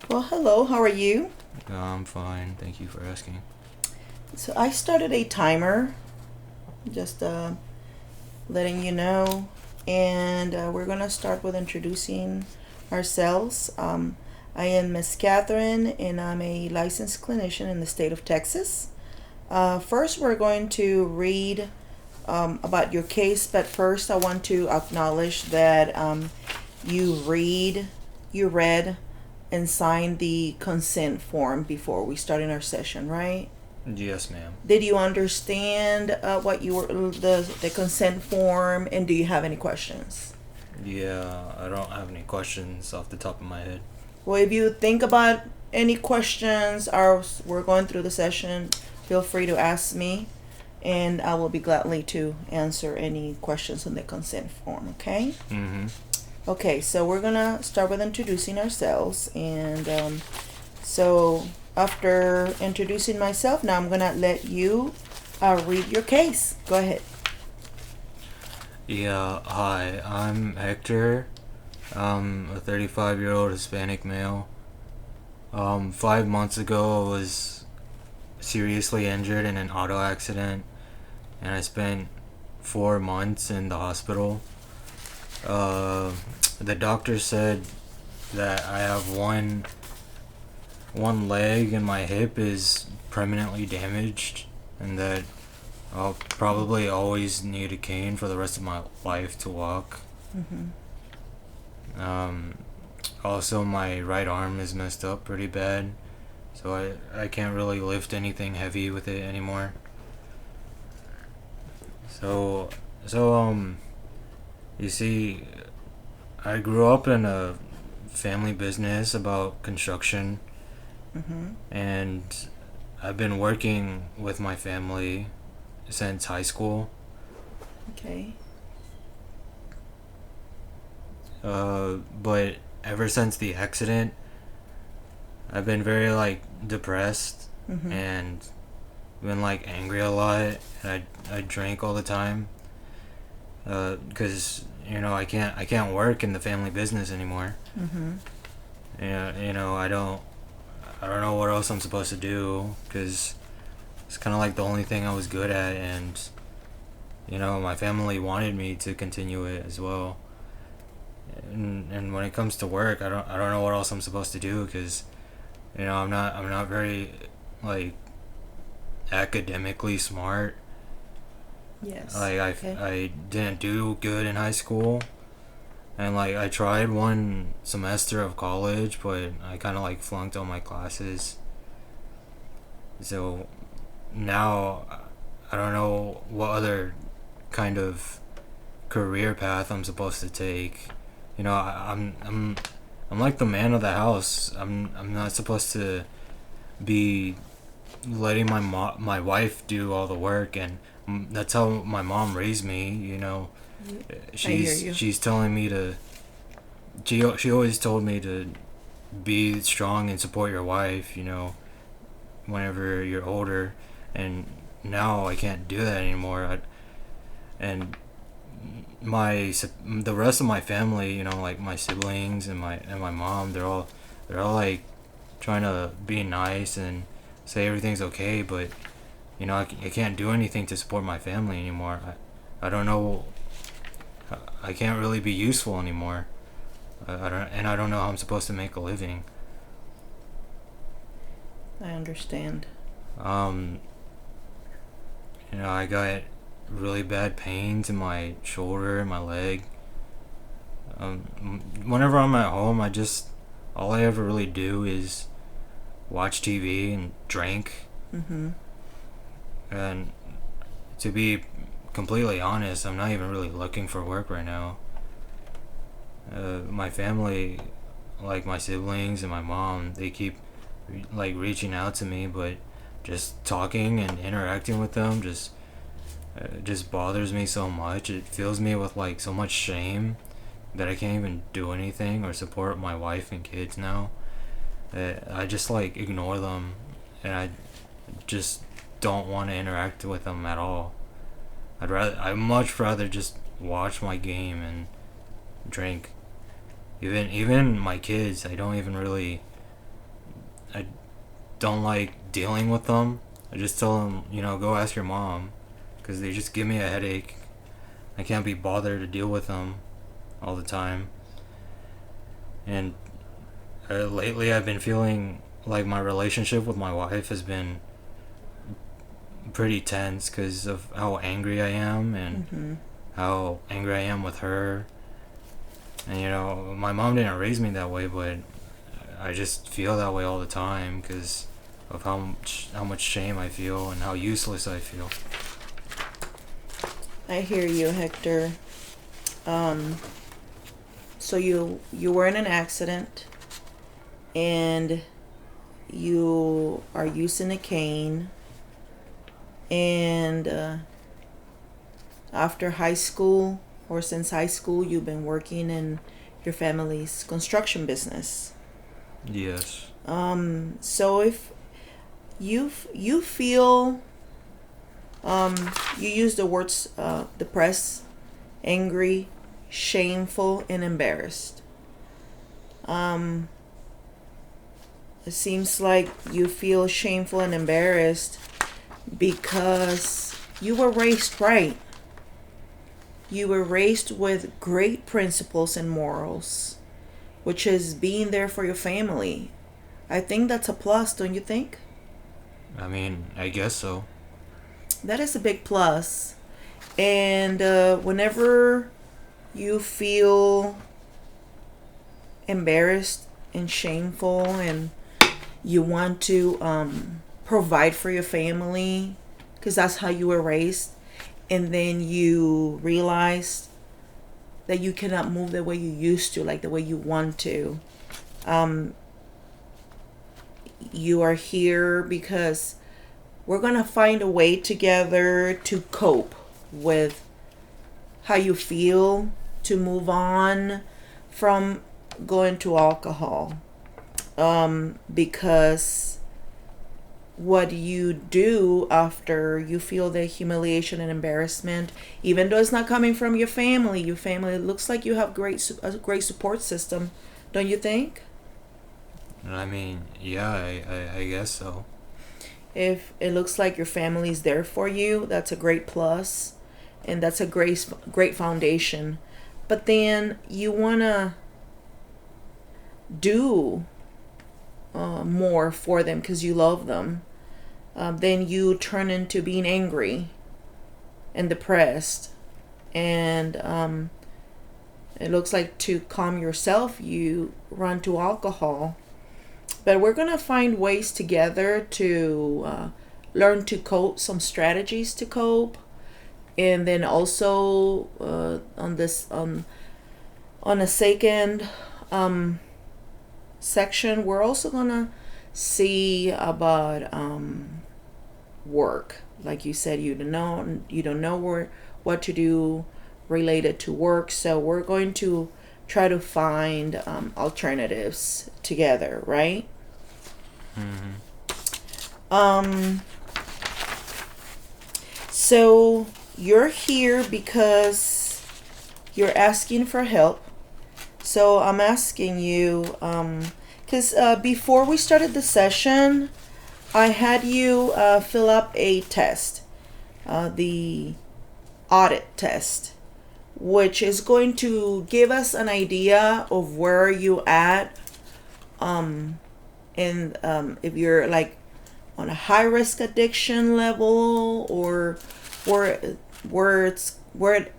Well, hello, how are you? I'm fine. Thank you for asking. So I started a timer, just letting you know, and we're going to start with introducing ourselves. I am Miss Catherine, and I'm a licensed clinician in the state of Texas. First, we're going to read about your case, but first, I want to acknowledge that you you read, and signed the consent form before we started our session, right? Yes, ma'am. Did you understand what you were the consent form, and do you have any questions? Yeah, I don't have any questions off the top of my head. Well, if you think about any questions, or we're going through the session, feel free to ask me, and I will be gladly to answer any questions on the consent form. Okay. Mm-hmm. Okay, so we're gonna start with introducing ourselves, and so after introducing myself, now I'm gonna let you read your case. Go ahead. Yeah, hi. I'm Hector. I'm a 35-year-old Hispanic male. 5 months ago, I was seriously injured in an auto accident, and I spent 4 months in the hospital. Uh, the doctor said that I have one leg and my hip is permanently damaged, and that I'll probably always need a cane for the rest of my life to walk. Mm-hmm. Um, Also, my right arm is messed up pretty bad, so I can't really lift anything heavy with it anymore. So, so, you see, I grew up in a family business about construction, Mm-hmm. and I've been working with my family since high school. Okay. But ever since the accident, I've been very like depressed Mm-hmm. and been like angry a lot. And I drink all the time. Because I can't work in the family business anymore. Mm-hmm. I don't know what else I'm supposed to do because it's kind of like the only thing I was good at, and my family wanted me to continue it as well. And when it comes to work, I don't know what else I'm supposed to do because I'm not very like academically smart. Yes. Like Okay. I didn't do good in high school, and like I tried one semester of college, but I kind of like flunked all my classes. So now I don't know what other kind of career path I'm supposed to take. I'm like the man of the house. I'm not supposed to be letting my wife do all the work, and that's how my mom raised me. I hear She's you. she's telling me to. She always told me to be strong and support your wife. Whenever you're older, and now I can't do that anymore. And the rest of my family, like my siblings and my mom, they're all like trying to be nice and say everything's okay, but I can't do anything to support my family anymore. I don't know. I can't really be useful anymore. I don't know how I'm supposed to make a living. I understand. Um, I got really bad pains in my shoulder and my leg. Whenever I'm at home, all I ever really do is watch TV and drink. Mm-hmm. And to be completely honest, I'm not even really looking for work right now. My family, like my siblings and my mom, they keep like reaching out to me, but just talking and interacting with them just bothers me so much. It fills me with like so much shame that I can't even do anything or support my wife and kids now. I just like ignore them, and I just don't want to interact with them at all. I'd much rather just watch my game and drink. Even my kids, I don't even really I don't like dealing with them. I just tell them, go ask your mom, because they just give me a headache. I can't be bothered to deal with them all the time. And lately I've been feeling like my relationship with my wife has been pretty tense because of how angry I am and how angry I am with her. And my mom didn't raise me that way, but I just feel that way all the time because of how much shame I feel and how useless I feel. I hear you, Hector. So you were in an accident, and you are using a cane, and after high school, or since high school, you've been working in your family's construction business. Yes. So if you feel, you use the words depressed, angry, shameful, and embarrassed. It seems like you feel shameful and embarrassed because you were raised right. You were raised with great principles and morals, which is being there for your family. I think that's a plus, don't you think? I mean, I guess so. That is a big plus. And whenever you feel embarrassed and shameful and you want to provide for your family because that's how you were raised, and then you realize that you cannot move the way you used to, like the way you want to, you are here because we're going to find a way together to cope with how you feel, to move on from going to alcohol. Because what you do after you feel the humiliation and embarrassment, even though it's not coming from your family, it looks like you have a great support system, don't you think? I mean, yeah, I guess so. If it looks like your family is there for you, that's a great plus, and that's a great foundation. But then you want to do more for them because you love them. Then you turn into being angry and depressed, and it looks like to calm yourself you run to alcohol. But we're going to find ways together to learn to cope, some strategies to cope. And then also on a second section, we're also going to see about work. Like you said, you don't know what to do related to work. So we're going to try to find alternatives together, right? So you're here because you're asking for help. So I'm asking you, because before we started the session, I had you fill up a test, the audit test, which is going to give us an idea of where you at, and if you're like on a high risk addiction level, or where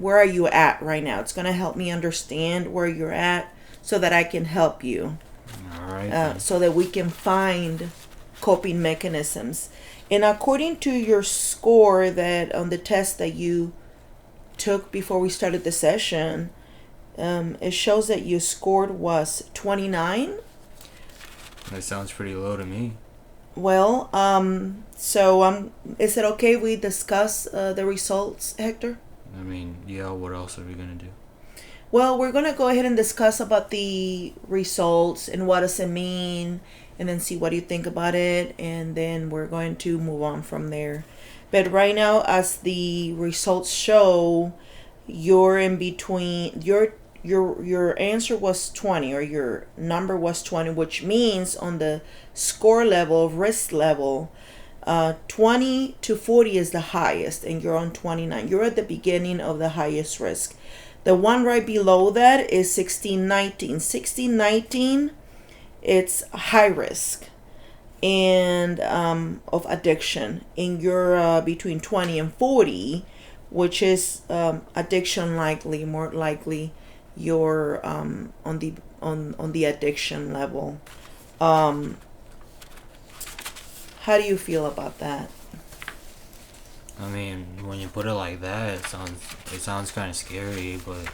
are you at right now. It's going to help me understand where you're at so that I can help you. All right. So that we can find coping mechanisms. And according to your score that on the test that you took before we started the session, it shows that your score was 29. That sounds pretty low to me. Well, so is it okay we discuss the results, Hector? I mean, yeah, what else are we going to do? Well, we're going to go ahead and discuss about the results and what does it mean, and then see what you think about it, and then we're going to move on from there. But right now, as the results show, you're in between, your answer was 20, or your number was 20, which means on the score level, risk level, 20 to 40 is the highest, and you're on 29. You're at the beginning of the highest risk. The one right below that is 1619. 1619, it's high risk and of addiction. And you're between 20 and 40, which is addiction likely, more likely you're on the addiction level. How do you feel about that? I mean, when you put it like that, it sounds kind of scary, but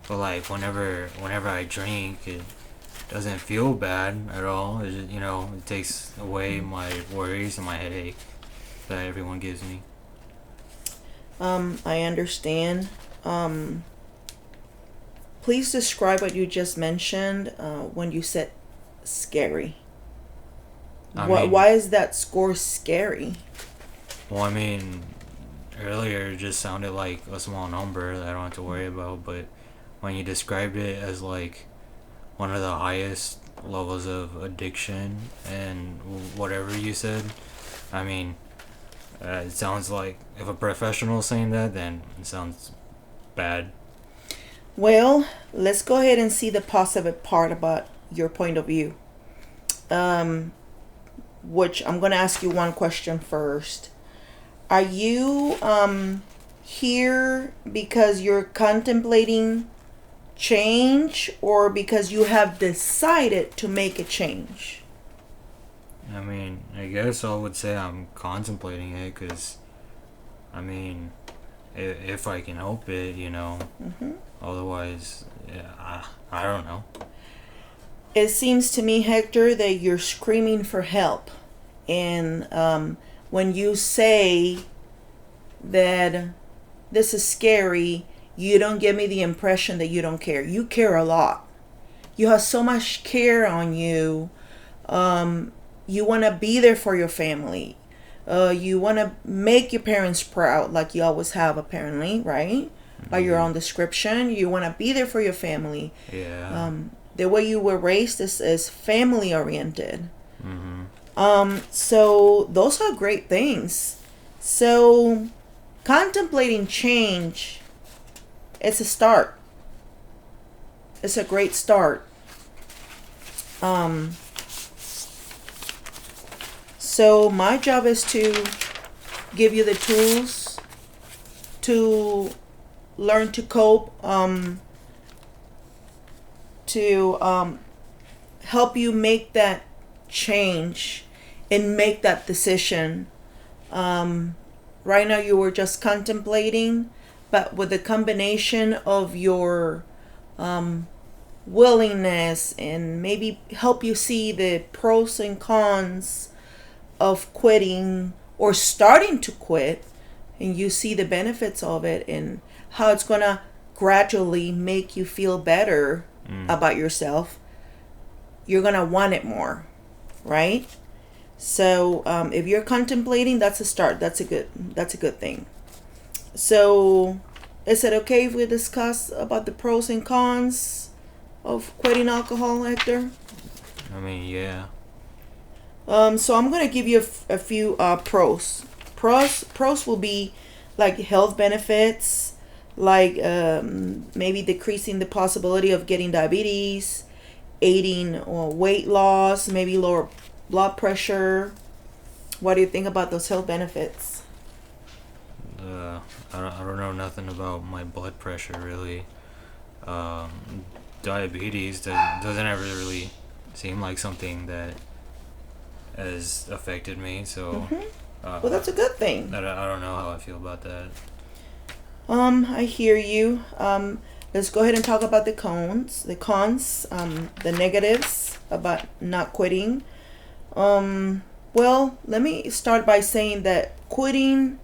like whenever I drink, it doesn't feel bad at all. It just, it takes away my worries and my headache that everyone gives me. I understand. Please describe what you just mentioned when you said scary. Why is that score scary? Well, I mean, earlier it just sounded like a small number that I don't have to worry about, but when you described it as like one of the highest levels of addiction and whatever you said, I mean, it sounds like if a professional's saying that, then it sounds bad. Well, let's go ahead and see the positive part about your point of view. Which I'm going to ask you one question first. Are you here because you're contemplating change, or because you have decided to make a change? I mean, I guess I would say I'm contemplating it because, I mean, if I can help it, Mm-hmm. Otherwise, yeah, I don't know. It seems to me, Hector, that you're screaming for help. And when you say that this is scary, you don't give me the impression that you don't care. You care a lot. You have so much care on you. You want to be there for your family. You want to make your parents proud, like you always have, apparently, right? By your own description, you want to be there for your family. Yeah. The way you were raised is family oriented. Mm-hmm. So those are great things. So contemplating change, it's a start. It's a great start. So my job is to give you the tools to learn to cope, to help you make that change and make that decision. Right now you were just contemplating, but with the combination of your willingness, and maybe help you see the pros and cons of quitting or starting to quit, and you see the benefits of it and how it's gonna gradually make you feel better about yourself, you're gonna want it more, right? So if you're contemplating, that's a start. That's a good thing. So is it okay if we discuss about the pros and cons of quitting alcohol, Hector? I mean, yeah. So I'm gonna give you a few pros. Pros will be like health benefits, like maybe decreasing the possibility of getting diabetes, aiding weight loss, maybe lower blood pressure. What do you think about those health benefits? I don't know nothing about my blood pressure really. Diabetes doesn't ever really seem like something that has affected me, so Well, that's a good thing. I don't know how I feel about that. I hear you. Let's go ahead and talk about the cons, the negatives about not quitting. Well, let me start by saying that quitting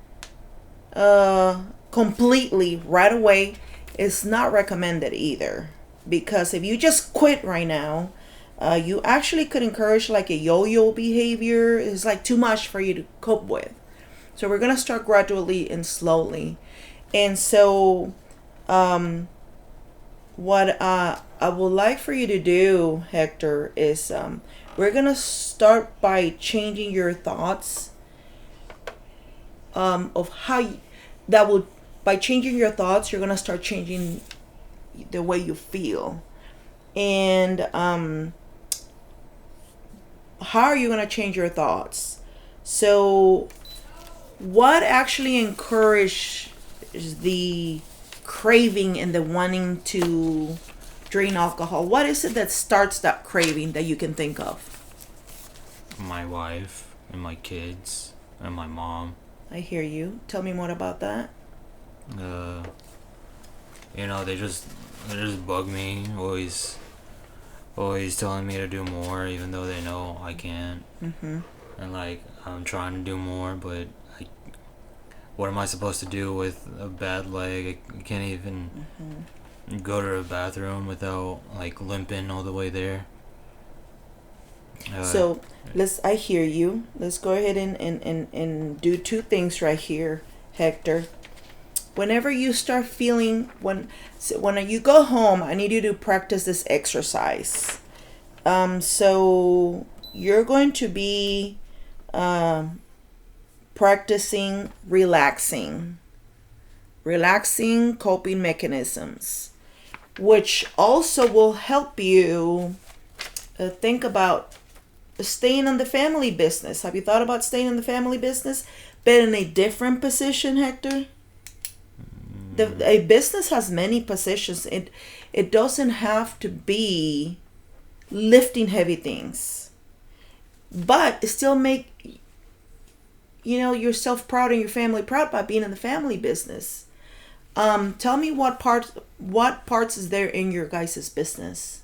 completely right away is not recommended either, because if you just quit right now, you actually could encourage like a yo-yo behavior. It's like too much for you to cope with. So we're gonna start gradually and slowly. And so what I would like for you to do, Hector, is we're gonna start by changing your thoughts of how you, that will by changing your thoughts, you're gonna start changing the way you feel, and how are you gonna change your thoughts? So, what actually encourages the craving and the wanting to drink alcohol? What is it that starts that craving that you can think of? My wife and my kids and my mom. I hear you. Tell me more about that. Uh, they just bug me. Always telling me to do more, even though they know I can't. Mm-hmm. And like I'm trying to do more, but what am I supposed to do with a bad leg? I can't even go to the bathroom without like limping all the way there. So I hear you. Let's go ahead and do two things right here, Hector. Whenever you start feeling when you go home, I need you to practice this exercise. So you're going to be practicing relaxing coping mechanisms, which also will help you think about staying in the family business. Have you thought about staying in the family business, but in a different position, Hector? A business has many positions. It doesn't have to be lifting heavy things, but still make yourself proud and your family proud by being in the family business. Tell me what parts is there in your guys' business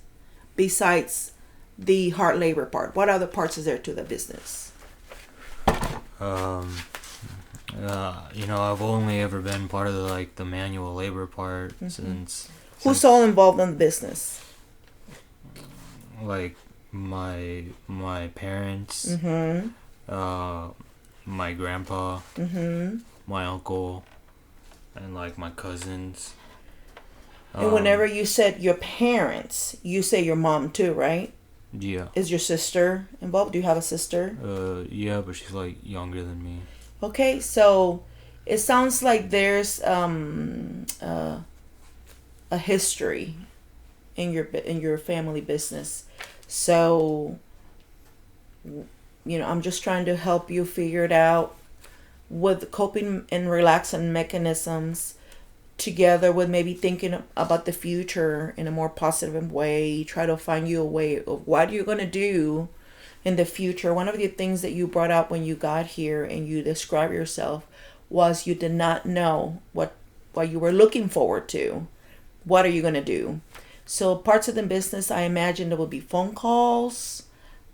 besides the hard labor part? What other parts is there to the business? I've only ever been part of the manual labor part since. Who's all involved in the business? Like my parents, my grandpa, my uncle, and like my cousins. And whenever you said your parents, you say your mom too, right? Yeah. Is your sister involved? Do you have a sister? Yeah, but she's like younger than me. Okay, so it sounds like there's a history in your family business. So I'm just trying to help you figure it out with coping and relaxing mechanisms, together with maybe thinking about the future in a more positive way. Try to find you a way of what you're going to do in the future. One of the things that you brought up when you got here and you described yourself was you did not know what you were looking forward to. What are you going to do? So parts of the business, I imagine there will be phone calls,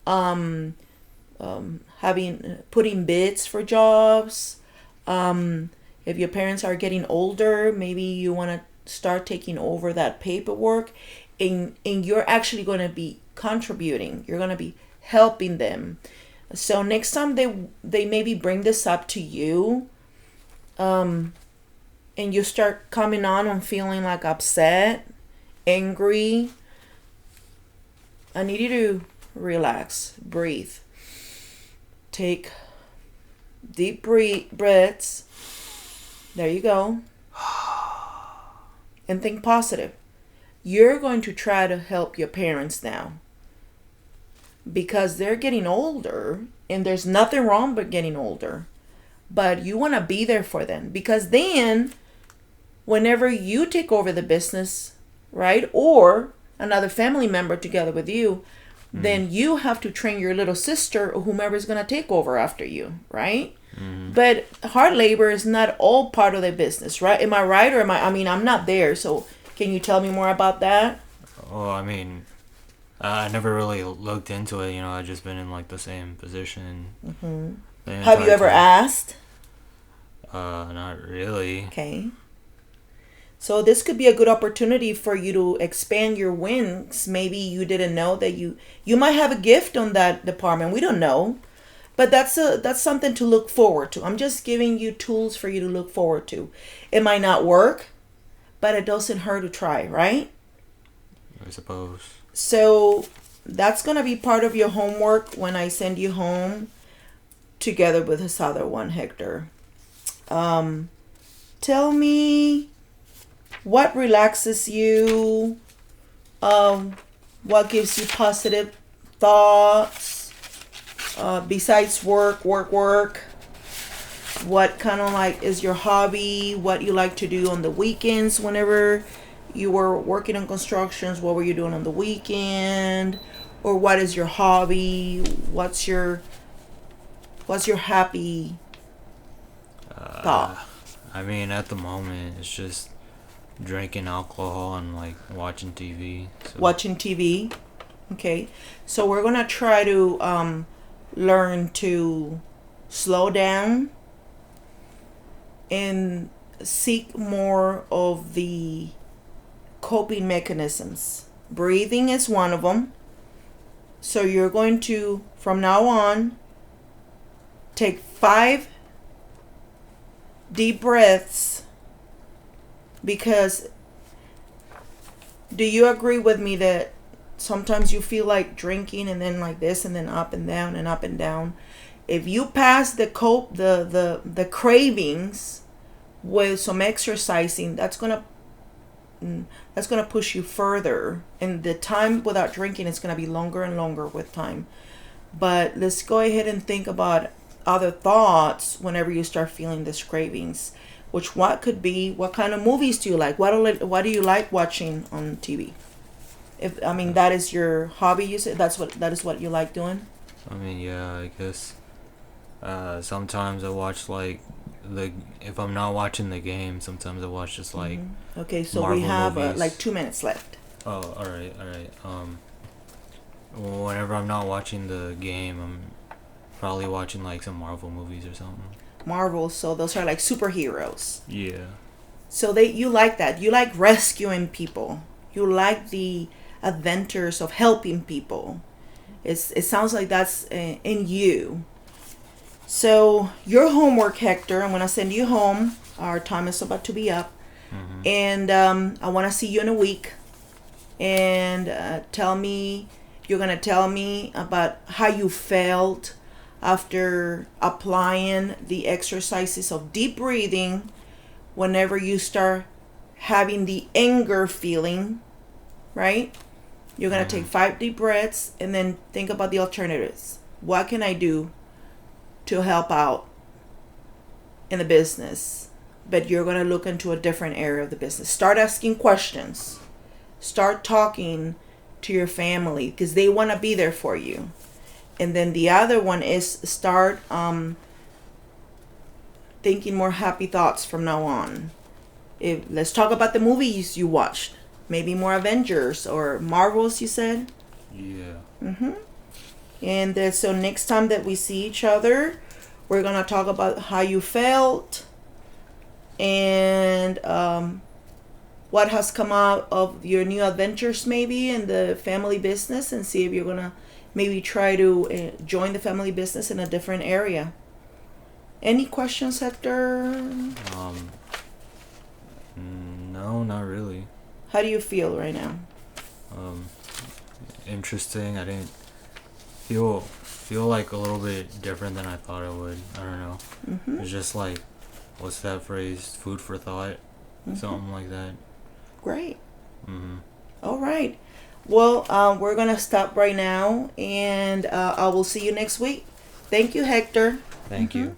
putting bids for jobs. If your parents are getting older, maybe you want to start taking over that paperwork, and you're actually going to be contributing. You're going to be helping them. So next time they maybe bring this up to you, and you start coming on feeling like upset, angry, I need you to relax, breathe, take deep breaths. There you go. And think positive. You're going to try to help your parents now, because they're getting older, and there's nothing wrong with getting older, but you want to be there for them, because then whenever you take over the business, right, or another family member together with you, then you have to train your little sister or whomever is going to take over after you, right? But hard labor is not all part of the business, right? Am I right, or I'm not there, so can you tell me more about that? Well, I never really looked into it. I've just been in like the same position. Have you ever asked? Not really. Okay. So this could be a good opportunity for you to expand your wings. Maybe you didn't know that you might have a gift on that department. We don't know. But that's something to look forward to. I'm just giving you tools for you to look forward to. It might not work, but it doesn't hurt to try, right? I suppose. So that's gonna be part of your homework when I send you home, together with this other one, Hector. Tell me what relaxes you, what gives you positive thoughts, besides work. What kind of like is your hobby? What you like to do on the weekends whenever you were working on constructions? What were you doing on the weekend? Or what is your hobby? What's your happy thought? I mean, at the moment, it's just drinking alcohol and like watching TV. So. Watching TV. Okay. So we're gonna try to learn to slow down and seek more of the coping mechanisms. Breathing is one of them. So you're going to, from now on, take 5 deep breaths, because do you agree with me that sometimes you feel like drinking and then like this and then up and down and up and down? If you pass the cravings with some exercising, that's gonna push you further, and the time without drinking is gonna be longer and longer with time. But let's go ahead and think about other thoughts whenever you start feeling these cravings. What could be, what kind of movies do you like? What do you like watching on TV? That is your hobby. You said that is what you like doing. I mean, yeah, I guess. Sometimes I watch like if I'm not watching the game, sometimes I watch just like. Okay, so Marvel we have movies. like 2 minutes left. Oh, all right. Whenever I'm not watching the game, I'm probably watching like some Marvel movies or something. Marvel, so those are like superheroes. Yeah. So you like that. You like rescuing people. You like the adventures of helping people. It sounds like that's in you. So your homework, Hector, I'm going to send you home. Our time is about to be up. Mm-hmm. And I want to see you in a week. And you're going to tell me about how you felt after applying the exercises of deep breathing whenever you start having the anger feeling, right? You're going to take 5 deep breaths and then think about the alternatives. What can I do to help out in the business? But you're going to look into a different area of the business. Start asking questions. Start talking to your family because they want to be there for you. And then the other one is start thinking more happy thoughts from now on. Let's talk about the movies you watched. Maybe more Avengers or Marvels, you said? Yeah. And so next time that we see each other, we're going to talk about how you felt and what has come out of your new adventures maybe in the family business, and see if you're going to maybe try to join the family business in a different area. Any questions, Hector? No, not really. How do you feel right now? Interesting. I didn't feel like a little bit different than I thought I would. I don't know. It's just like, what's that phrase? Food for thought, something like that. Great. All right. Well, we're gonna stop right now, and I will see you next week. Thank you, Hector. Thank you.